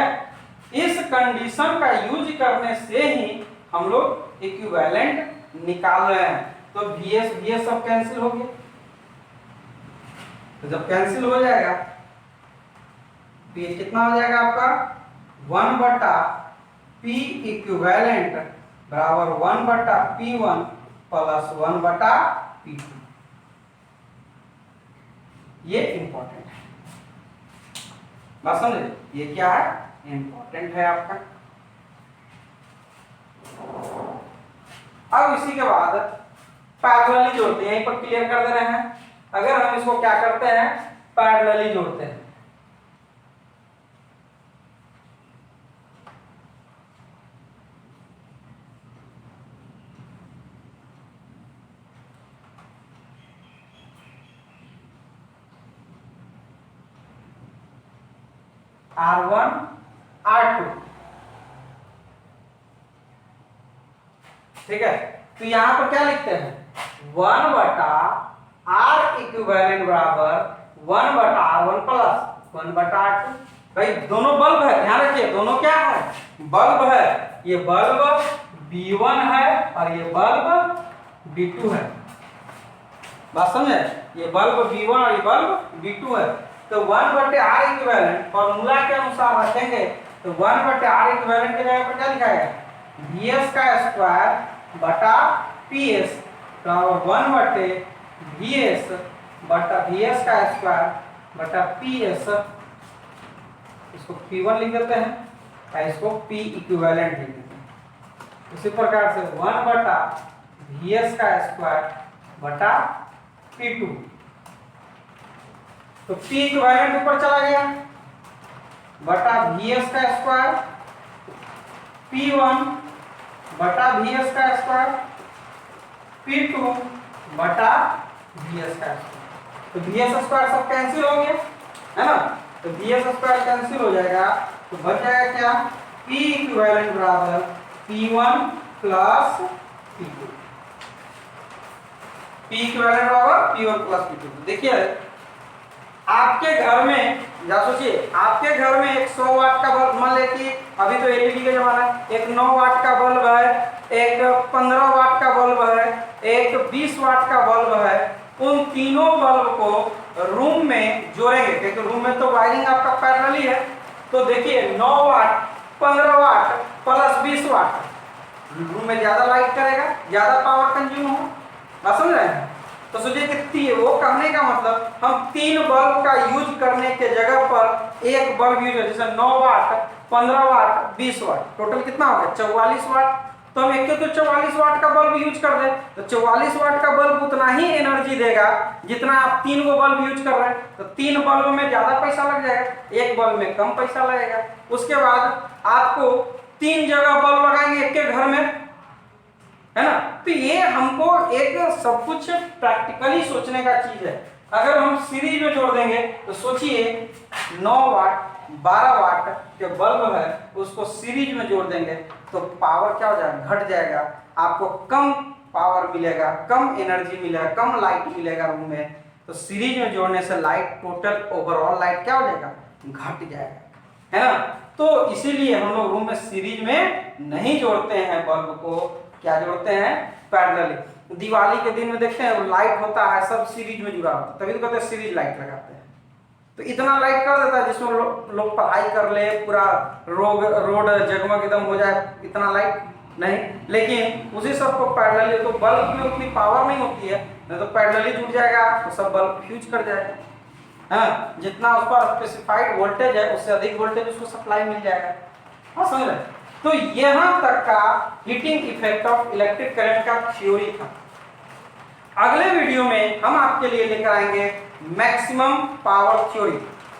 इस कंडीशन का यूज करने से ही हम लोग इक्विवेलेंट निकाल रहे हैं। तो VS सब कैंसिल हो गया, तो जब कैंसिल हो जाएगा तो कितना हो जाएगा आपका 1 बटा P इक्विवेलेंट बराबर 1 बटा P1 प्लस 1 बटा P2। ये इंपॉर्टेंट है, बात समझे? ये क्या है? इंपॉर्टेंट है आपका। अब इसी के बाद पैरेलली जोड़ते हैं, यहीं पर क्लियर कर दे रहे हैं। अगर हम इसको क्या करते हैं? पैरेलली जोड़ते हैं, R1 R2, ठीक है। तो यहां पर क्या लिखते हैं? 1 बटा R इक्विवेलेंट बराबर 1 बटा R1 प्लस 1 बटा R2। भाई दोनों बल्ब है, ध्यान रखिए, दोनों क्या है? बल्ब है। ये बल्ब B1 है और ये बल्ब B2 है, बात समझे? ये बल्ब V1 और ये बल्ब V2 है। तो 1/R इक्विवेलेंट फॉर्मूला के अनुसार रखेंगे तो 1/R इक्विवेलेंट की जगह पर क्या लिखा है Vs का स्क्वायर बटा Ps, तो 1/Vs बटा Vs का स्क्वायर बटा Ps, इसको P1 लिख देते हैं और इसको P इक्विवेलेंट लिख देते हैं। उसी प्रकार से 1/Vs का स्क्वायर बटा P2, तो P इक्विवेलेंट ऊपर चला गया बटा Vs का स्क्वायर, P1 बटा Vs का स्क्वायर, P2 बटा Vs का स्क्वायर। तो Vs स्क्वायर सब कैंसिल हो गया है ना, तो Vs स्क्वायर कैंसिल हो जाएगा तो बच जाएगा क्या P इक्विवेलेंट बराबर P1 plus P2, P equivalent बराबर P1 प्लस P2। देखिए आपके घर में या सोचिए आपके घर में एक 100 वाट का बल्ब, मान ले कि अभी तो एलईडी का जमाना है, एक 9 वाट का बल्ब है, एक 15 वाट का बल्ब है, एक 20 वाट का बल्ब है। उन तीनों बल्ब को रूम में जोड़ेंगे क्योंकि रूम में तो वायरिंग आपका पैरेलली है। तो देखिए 9 वाट 15 वाट प्लस 20 वाट रूम में ज्यादा लाइट करेगा, ज्यादा पावर कंज्यूम होगा, बात समझ रहे हैं। तो सोचिए कि वो कहने का मतलब हम 3 बल्ब का यूज करने के जगह पर एक बल्ब यूज है, जैसे 9 वाट 15 वाट 20 वाट, टोटल कितना हो गया 44 वाट। तो हम एक तो 44 वाट का बल्ब यूज कर दें तो 44 वाट का बल्ब उतना ही एनर्जी देगा जितना आप 3 गो बल्ब यूज कर रहे हैं। तो 3 बल्ब में ज्यादा पैसा लग जाएगा, एक बल्ब में कम पैसा लगेगा। उसके बाद आपको 3 जगह बल्ब लगाएंगे एक के घर में, है ना। तो ये हमको एक सब कुछ प्रैक्टिकली सोचने का चीज है। अगर हम सीरीज में जोड़ देंगे तो सोचिए 9 वाट 12 वाट जो बल्ब है उसको सीरीज में जोड़ देंगे तो पावर क्या हो जाएगा, घट जाएगा। आपको कम पावर मिलेगा, कम एनर्जी मिलेगा, कम लाइट मिलेगा रूम में। तो सीरीज में जोड़ने से लाइट टोटल ओवरऑल लाइट क्या हो जाएगा, घट जाएगा, है ना। तो इसीलिए हम लोग रूम में सीरीज में नहीं जोड़ते हैं बल्ब को, क्या जोड़ते हैं पैरेलली। दिवाली के दिन में देखते हैं लाइट होता है सब सीरीज में जुड़ा होता है, तभी तो कहते हैं सीरीज लाइट लगाते हैं। तो इतना लाइट कर देता है जिसमें लोग पढ़ाई कर ले, पूरा रोड जगमग एकदम हो जाए, इतना लाइट नहीं। लेकिन उसी सब को पैरेलली, तो बल्ब में उतनी पावर नहीं होती है, नहीं तो पैरेलली जुड़ जाएगा तो सब बल्ब फ्यूज कर जाएगा, हाँ। जितना उस पर स्पेसिफाइड वोल्टेज है उससे अधिक वोल्टेज उसको सप्लाई मिल जाएगा, हाँ समझ रहे। तो यहां तक का heating effect of electric current का थ्योरी था। अगले वीडियो में हम आपके लिए लेकर आएंगे मैक्सिमम पावर थ्योरी,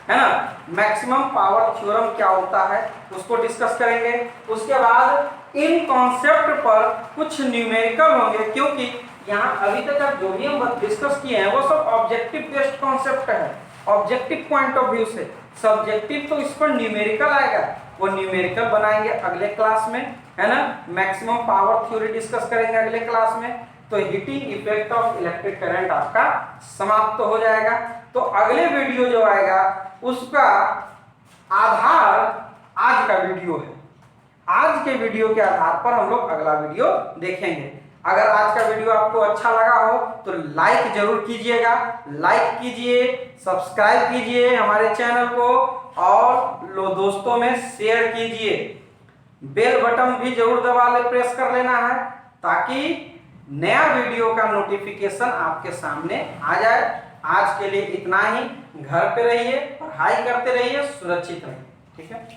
है ना। मैक्सिमम पावर थ्योरम क्या होता है उसको डिस्कस करेंगे। उसके बाद इन कॉन्सेप्ट पर कुछ न्यूमेरिकल होंगे, क्योंकि यहाँ अभी तक जो भी हम डिस्कस किए हैं वो सब ऑब्जेक्टिव बेस्ड कॉन्सेप्ट है, ऑब्जेक्टिव पॉइंट ऑफ व्यू से। सब्जेक्टिव तो इस पर न्यूमेरिकल आएगा, वो न्यूमेरिकल बनाएंगे अगले क्लास में, है ना। मैक्सिमम पावर थ्योरी डिस्कस करेंगे अगले क्लास में। तो heating effect of electric current आपका समाप्त हो जाएगा। तो अगले वीडियो जो आएगा उसका आधार आज का वीडियो है। आज के वीडियो के आधार पर हम लोग अगला वीडियो देखेंगे। अगर आज का वीडियो आपको अच्छा लगा हो तो लाइक जरूर कीजिएगा, लाइक कीजिए, सब्सक्राइब कीजिए हमारे चैनल को और दोस्तों में शेयर कीजिए। बेल बटन भी जरूर दबा ले, प्रेस कर लेना है ताकि नया वीडियो का नोटिफिकेशन आपके सामने आ जाए। आज के लिए इतना ही। घर पे रहिए, पढ़ाई करते रहिए, सुरक्षित रहिए, ठीक है।